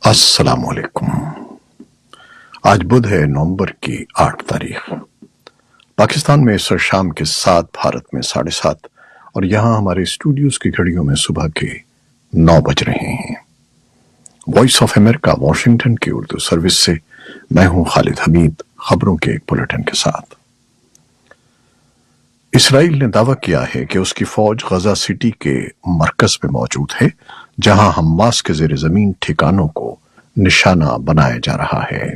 السلام علیکم۔ آج بدھ ہے، نومبر کی 8 تاریخ۔ پاکستان میں اس وقت شام کے 7، بھارت میں 7:30، اور یہاں ہمارے اسٹوڈیوز کی گھڑیوں میں صبح کے 9 بج رہے ہیں۔ وائس آف امریکہ واشنگٹن کی اردو سروس سے میں ہوں خالد حمید، خبروں کے ایک بلیٹن کے ساتھ۔ اسرائیل نے دعویٰ کیا ہے کہ اس کی فوج غزہ سٹی کے مرکز میں موجود ہے، جہاں حماس کے زیر زمین ٹھکانوں کو نشانہ بنایا جا رہا ہے،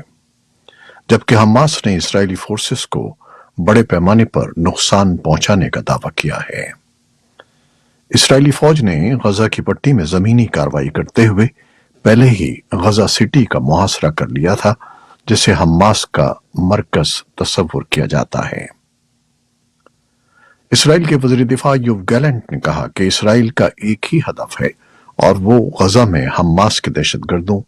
جبکہ حماس نے اسرائیلی فورسز کو بڑے پیمانے پر نقصان پہنچانے کا دعویٰ کیا ہے۔ اسرائیلی فوج نے غزہ کی پٹی میں زمینی کارروائی کرتے ہوئے پہلے ہی غزہ سٹی کا محاصرہ کر لیا تھا، جسے حماس کا مرکز تصور کیا جاتا ہے۔ اسرائیل کے وزیر دفاع یوو گیلنٹ نے کہا کہ اسرائیل کا ایک ہی ہدف ہے، اور وہ غزہ میں حماس کے دہشت گردوں،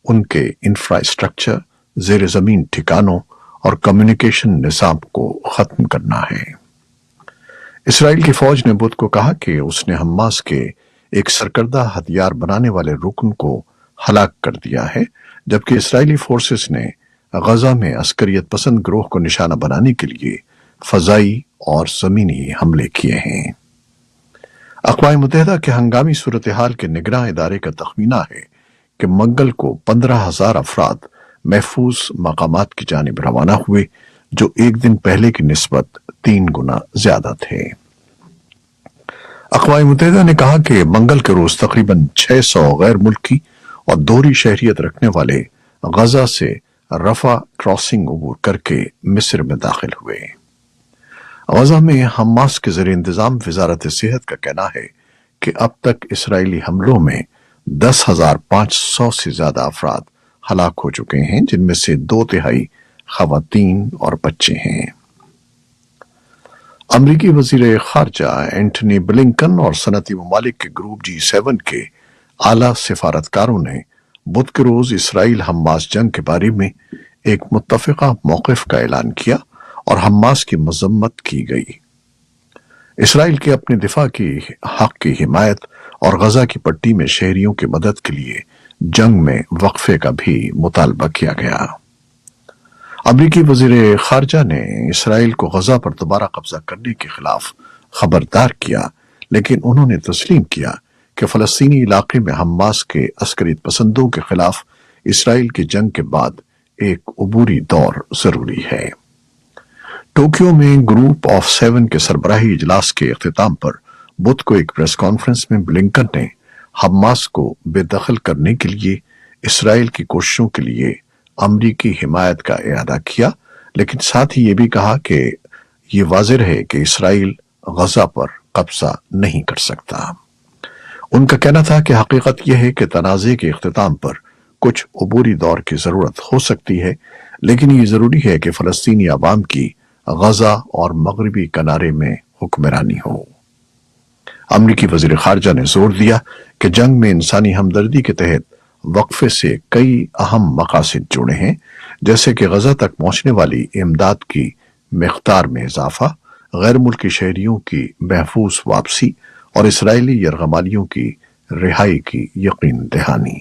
ان کے انفراسٹرکچر، زیر زمین ٹھکانوں اور کمیونیکیشن نظام کو ختم کرنا ہے۔ اسرائیل کی فوج نے بدھ کو کہا کہ اس نے حماس کے ایک سرکردہ ہتھیار بنانے والے رکن کو ہلاک کر دیا ہے، جبکہ اسرائیلی فورسز نے غزہ میں عسکریت پسند گروہ کو نشانہ بنانے کے لیے فضائی اور زمینی حملے کیے ہیں۔ اقوام متحدہ کے ہنگامی صورتحال کے نگراں ادارے کا تخمینہ ہے کہ منگل کو 15,000 افراد محفوظ مقامات کی جانب روانہ ہوئے، جو ایک دن پہلے کی نسبت 3 گنا زیادہ تھے۔ اقوام متحدہ نے کہا کہ منگل کے روز تقریباً 600 غیر ملکی اور دوہری شہریت رکھنے والے غزہ سے رفح کراسنگ عبور کر کے مصر میں داخل ہوئے۔ غزہ میں حماس کے زیر انتظام وزارت صحت کا کہنا ہے کہ اب تک اسرائیلی حملوں میں 10,500 سے زیادہ افراد ہلاک ہو چکے ہیں، جن میں سے 2/3 خواتین اور بچے ہیں۔ امریکی وزیر خارجہ اینٹنی بلنکن اور صنعتی ممالک کے گروپ G7 کے اعلیٰ سفارتکاروں نے بدھ کے روز اسرائیل حماس جنگ کے بارے میں ایک متفقہ موقف کا اعلان کیا اور حماس کی مذمت کی گئی۔ اسرائیل کے اپنے دفاع کی حق کی حمایت اور غزہ کی پٹی میں شہریوں کی مدد کے لیے جنگ میں وقفے کا بھی مطالبہ کیا گیا۔ امریکی وزیر خارجہ نے اسرائیل کو غزہ پر دوبارہ قبضہ کرنے کے خلاف خبردار کیا، لیکن انہوں نے تسلیم کیا کہ فلسطینی علاقے میں حماس کے عسکریت پسندوں کے خلاف اسرائیل کی جنگ کے بعد ایک عبوری دور ضروری ہے۔ ٹوکیو میں گروپ آف 7 کے سربراہی اجلاس کے اختتام پر بدھ کو ایک پریس کانفرنس میں بلنکن نے حماس کو بے دخل کرنے کے لیے اسرائیل کی کوششوں کے لیے امریکی حمایت کا اعادہ کیا، لیکن ساتھ ہی یہ بھی کہا کہ یہ واضح رہے کہ اسرائیل غزہ پر قبضہ نہیں کر سکتا۔ ان کا کہنا تھا کہ حقیقت یہ ہے کہ تنازع کے اختتام پر کچھ عبوری دور کی ضرورت ہو سکتی ہے، لیکن یہ ضروری ہے کہ فلسطینی عوام کی غزہ اور مغربی کنارے میں حکمرانی ہو۔ امریکی وزیر خارجہ نے زور دیا کہ جنگ میں انسانی ہمدردی کے تحت وقفے سے کئی اہم مقاصد جڑے ہیں، جیسے کہ غزہ تک پہنچنے والی امداد کی مقدار میں اضافہ، غیر ملکی شہریوں کی محفوظ واپسی اور اسرائیلی یرغمالیوں کی رہائی کی یقین دہانی۔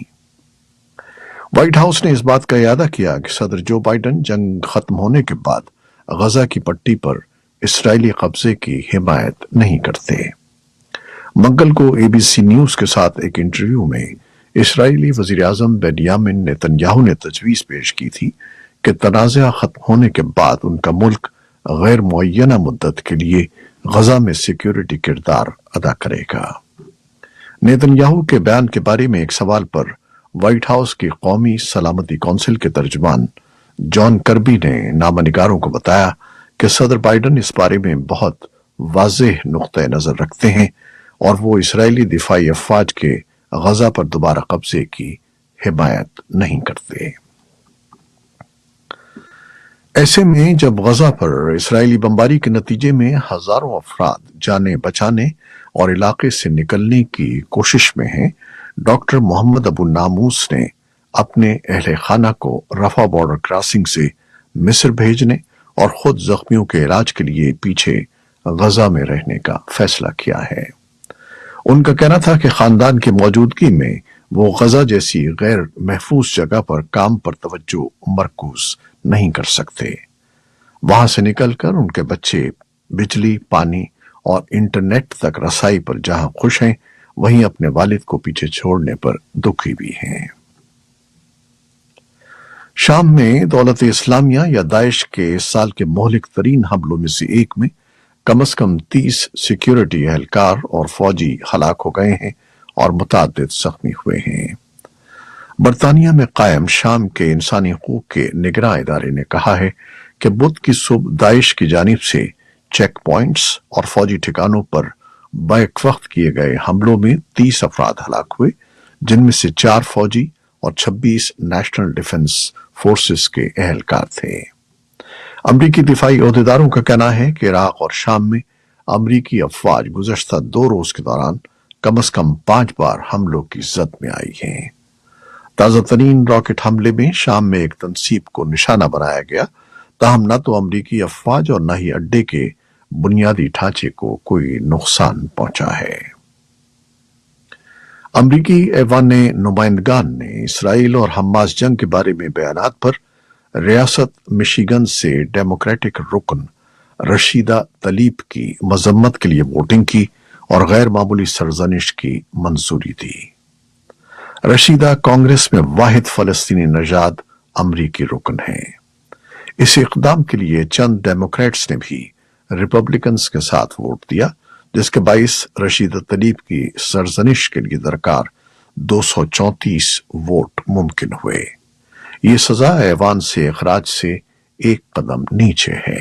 وائٹ ہاؤس نے اس بات کا اعادہ کیا کہ صدر جو بائیڈن جنگ ختم ہونے کے بعد غزہ کی پٹی پر اسرائیلی قبضے کی حمایت نہیں کرتے۔ منگل کو ABC نیوز کے ساتھ ایک انٹرویو میں اسرائیلی وزیر اعظم بنیامن نیتن یاہو نے تجویز پیش کی تھی کہ تنازع ختم ہونے کے بعد ان کا ملک غیر معینہ مدت کے لیے غزہ میں سیکیورٹی کردار ادا کرے گا۔ نیتن یاہو کے بیان کے بارے میں ایک سوال پر وائٹ ہاؤس کی قومی سلامتی کونسل کے ترجمان جان کربی نے نامہ نگاروں کو بتایا کہ صدر بائیڈن اس بارے میں بہت واضح نقطہ نظر رکھتے ہیں اور وہ اسرائیلی دفاعی افواج کے غزہ پر دوبارہ قبضے کی حمایت نہیں کرتے۔ ایسے میں جب غزہ پر اسرائیلی بمباری کے نتیجے میں ہزاروں افراد جانیں بچانے اور علاقے سے نکلنے کی کوشش میں ہیں، ڈاکٹر محمد ابو ناموس نے اپنے اہل خانہ کو رفح بارڈر کراسنگ سے مصر بھیجنے اور خود زخمیوں کے علاج کے لیے پیچھے غزہ میں رہنے کا فیصلہ کیا ہے۔ ان کا کہنا تھا کہ خاندان کی موجودگی میں وہ غزہ جیسی غیر محفوظ جگہ پر کام پر توجہ مرکوز نہیں کر سکتے۔ وہاں سے نکل کر ان کے بچے بجلی، پانی اور انٹرنیٹ تک رسائی پر جہاں خوش ہیں، وہیں اپنے والد کو پیچھے چھوڑنے پر دکھی بھی ہیں۔ شام میں دولت اسلامیہ یا داعش کے اس سال کے مہلک ترین حملوں میں سے ایک میں کم از کم 30 سیکیورٹی اہلکار اور فوجی ہلاک ہو گئے ہیں اور متعدد زخمی ہوئے ہیں۔ برطانیہ میں قائم شام کے انسانی حقوق کے نگراں ادارے نے کہا ہے کہ بدھ کی صبح داعش کی جانب سے چیک پوائنٹس اور فوجی ٹھکانوں پر بیک وقت کیے گئے حملوں میں 30 افراد ہلاک ہوئے، جن میں سے 4 فوجی اور 26 نیشنل ڈیفنس فورسز کے اہلکار تھے۔ امریکی دفاعی عہدیداروں کا کہنا ہے کہ عراق اور شام میں امریکی افواج گزشتہ 2 روز کے دوران کم از کم 5 بار حملوں کی زد میں آئی ہیں۔ تازہ ترین راکٹ حملے میں شام میں ایک تنصیب کو نشانہ بنایا گیا، تاہم نہ تو امریکی افواج اور نہ ہی اڈے کے بنیادی ڈھانچے کو کوئی نقصان پہنچا ہے۔ امریکی ایوان نمائندگان نے اسرائیل اور حماس جنگ کے بارے میں بیانات پر ریاست مشیگن سے ڈیموکریٹک رکن رشیدہ تلیب کی مذمت کے لیے ووٹنگ کی اور غیر معمولی سرزنش کی منظوری دی۔ رشیدہ کانگریس میں واحد فلسطینی نژاد امریکی رکن ہیں۔ اس اقدام کے لیے چند ڈیموکریٹس نے بھی ریپبلکنز کے ساتھ ووٹ دیا، جس کے باعث رشیدہ تلیب کی سرزنش کے لیے درکار 234 ووٹ ممکن ہوئے۔ یہ سزا ایوان سے اخراج سے ایک قدم نیچے ہے۔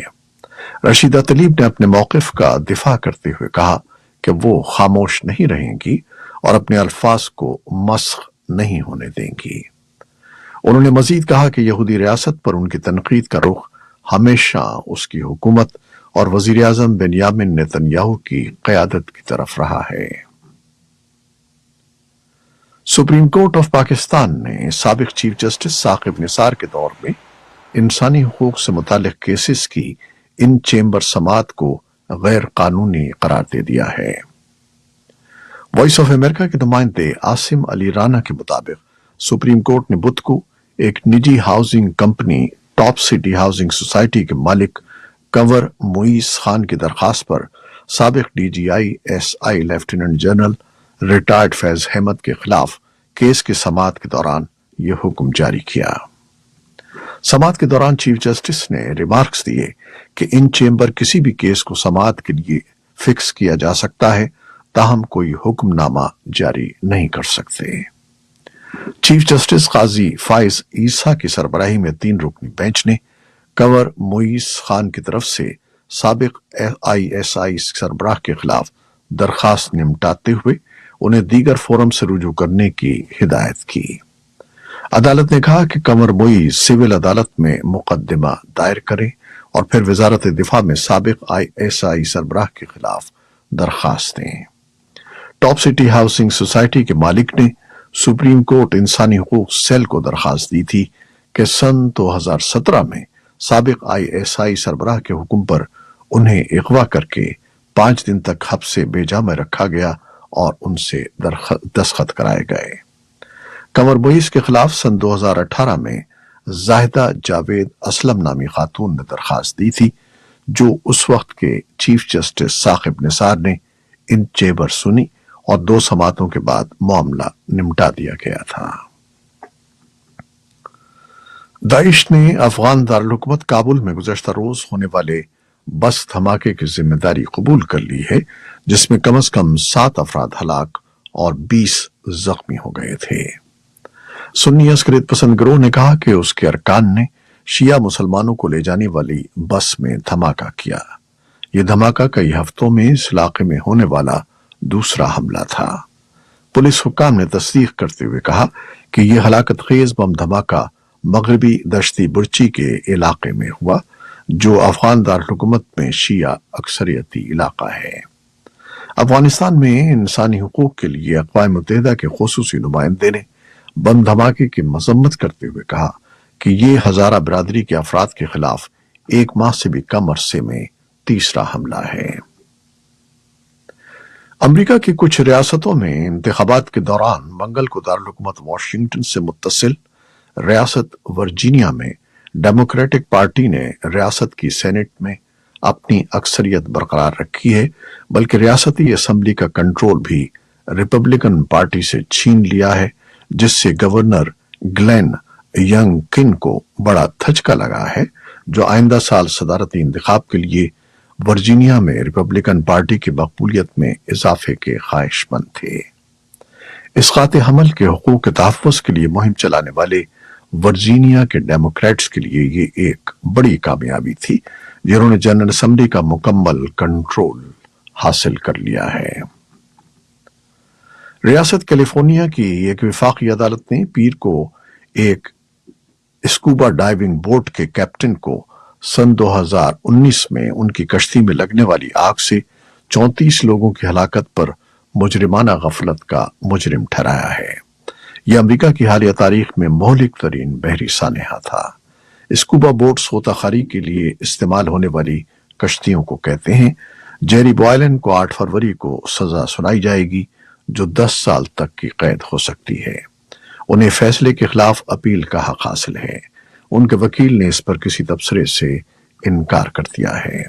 رشیدہ تلیب نے اپنے موقف کا دفاع کرتے ہوئے کہا کہ وہ خاموش نہیں رہیں گی اور اپنے الفاظ کو مسخ نہیں ہونے دیں گی۔ انہوں نے مزید کہا کہ یہودی ریاست پر ان کی تنقید کا رخ ہمیشہ اس کی حکومت اور وزیر اعظم بنیامن نیتن یاہو کی قیادت کی طرف رہا ہے۔ سپریم کورٹ آف پاکستان نے سابق چیف جسٹس ثاقب نثار کے دور میں انسانی حقوق سے متعلق کیسز کی ان چیمبر سماعت کو غیر قانونی قرار دے دیا ہے۔ وائس آف امریکہ کے نمائندے عاصم علی رانا کے مطابق سپریم کورٹ نے بدھ کو ایک نجی housing company top city housing society کے مالک کنور معیز خان کی درخواست پر سابق D G I S I lieutenant general retired Faiz Ahmed کے خلاف کیس کی سماعت کے دوران یہ حکم جاری کیا۔ سماعت کے دوران چیف جسٹس نے ریمارکس دیے کہ ان چیمبر کسی بھی کیس کو سماعت کے لیے فکس کیا جا سکتا ہے، تاہم کوئی حکم نامہ جاری نہیں کر سکتے۔ چیف جسٹس قاضی فائز عیسیٰ کی سربراہی میں 3 رکنی بینچ نے کنور معیز خان کی طرف سے سابق آئی ایس آئی سربراہ کے خلاف درخواست نمٹاتے ہوئے انہیں دیگر فورم سے رجوع کرنے کی ہدایت کی۔ عدالت نے کہا کہ کنور معیز سول عدالت میں مقدمہ دائر کریں اور پھر وزارت دفاع میں سابق آئی ایس آئی سربراہ کے خلاف درخواست دیں۔ ٹاپ سٹی ہاؤسنگ سوسائٹی کے مالک نے سپریم کورٹ انسانی حقوق سیل کو درخواست دی تھی کہ سن 2017 میں سابق آئی ایس آئی سربراہ کے حکم پر انہیں اغوا کر کے 5 دن تک حبس بے جا میں رکھا گیا اور ان سے دستخط کرائے گئے۔ کنور معیز کے خلاف سن 2018 میں زاہدہ جاوید اسلم نامی خاتون نے درخواست دی تھی، جو اس وقت کے چیف جسٹس ثاقب نثار نے ان چیمبر سنی اور 2 سماعتوں کے بعد معاملہ نمٹا دیا گیا تھا۔ داعش نے افغان دارالحکومت کابل میں گزشتہ روز ہونے والے بس دھماکے کی ذمہ داری قبول کر لی ہے، جس میں کم از کم 7 افراد ہلاک اور 20 زخمی ہو گئے تھے۔ سنی عسکریت پسند گروہ نے کہا کہ اس کے ارکان نے شیعہ مسلمانوں کو لے جانے والی بس میں دھماکہ کیا۔ یہ دھماکہ کئی ہفتوں میں اس علاقے میں ہونے والا دوسرا حملہ تھا۔ پولیس حکام نے تصدیق کرتے ہوئے کہا کہ یہ ہلاکت خیز بم دھماکہ مغربی دشتی برچی کے علاقے میں ہوا، جو افغان دارالحکومت میں شیعہ اکثریتی علاقہ ہے۔ افغانستان میں انسانی حقوق کے لیے اقوام متحدہ کے خصوصی نمائندے نے بم دھماکے کی مذمت کرتے ہوئے کہا کہ یہ ہزارہ برادری کے افراد کے خلاف 1 ماہ سے بھی کم عرصے میں تیسرا حملہ ہے۔ امریکہ کی کچھ ریاستوں میں انتخابات کے دوران منگل کو دارالحکومت واشنگٹن سے متصل ریاست ورجینیا میں ڈیموکریٹک پارٹی نے ریاست کی سینٹ میں اپنی اکثریت برقرار رکھی ہے، بلکہ ریاستی اسمبلی کا کنٹرول بھی ریپبلکن پارٹی سے چھین لیا ہے، جس سے گورنر گلین ینگ کن کو بڑا دھچکا لگا ہے، جو آئندہ سال صدارتی انتخاب کے لیے ورجینیا میں ریپبلکن پارٹی کی مقبولیت میں اضافے کے خواہش مند تھے۔ اسقاط حمل کے حقوق کے تحفظ کے لیے مہم چلانے والے ورجینیا کے ڈیموکریٹس کے لیے یہ ایک بڑی کامیابی تھی، جنہوں نے جنرل اسمبلی کا مکمل کنٹرول حاصل کر لیا ہے۔ ریاست کیلیفورنیا کی ایک وفاقی عدالت نے پیر کو ایک اسکوبا ڈائیونگ بوٹ کے کیپٹن کو سن 2019 میں ان کی کشتی میں لگنے والی آگ سے 34 لوگوں کی ہلاکت پر مجرمانہ غفلت کا مجرم ٹھہرایا ہے۔ یہ امریکہ کی حالیہ تاریخ میں مہلک ترین بحری سانحہ تھا۔ اسکوبا بوٹس غوطہ خاری کے لیے استعمال ہونے والی کشتیوں کو کہتے ہیں۔ جیری بوائلن کو 8 فروری کو سزا سنائی جائے گی، جو 10 سال تک کی قید ہو سکتی ہے۔ انہیں فیصلے کے خلاف اپیل کا حق حاصل ہے۔ ان کے وکیل نے اس پر کسی تبصرے سے انکار کر دیا ہے۔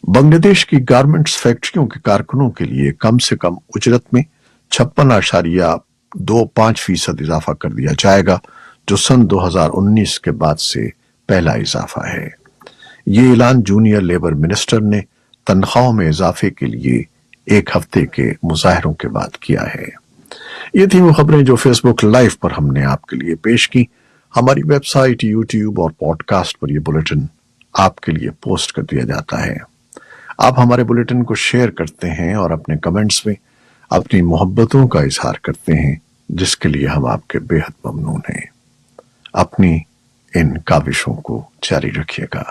بنگلہ دیش کی گارمنٹس فیکٹریوں کے کارکنوں کے لیے کم سے کم اجرت میں 56.25% اضافہ کر دیا جائے گا، جو سن 2019 کے بعد سے پہلا اضافہ ہے۔ یہ اعلان جونیئر لیبر منسٹر نے تنخواہوں میں اضافے کے لیے 1 ہفتے کے مظاہروں کے بعد کیا ہے۔ یہ تھی وہ خبریں جو فیس بک لائیو پر ہم نے آپ کے لیے پیش کی۔ ہماری ویب سائٹ، یوٹیوب اور پوڈ کاسٹ پر یہ بلیٹن آپ کے لیے پوسٹ کر دیا جاتا ہے۔ آپ ہمارے بلیٹن کو شیئر کرتے ہیں اور اپنے کمنٹس میں اپنی محبتوں کا اظہار کرتے ہیں، جس کے لیے ہم آپ کے بے حد ممنون ہیں۔ اپنی ان کاوشوں کو جاری رکھیے گا۔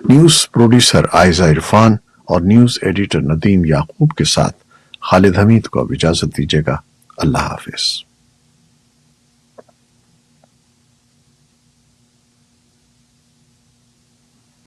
نیوز پروڈیوسر عائزہ عرفان اور نیوز ایڈیٹر ندیم یعقوب کے ساتھ خالد حمید کو اب اجازت دیجیے گا۔ اللہ حافظ۔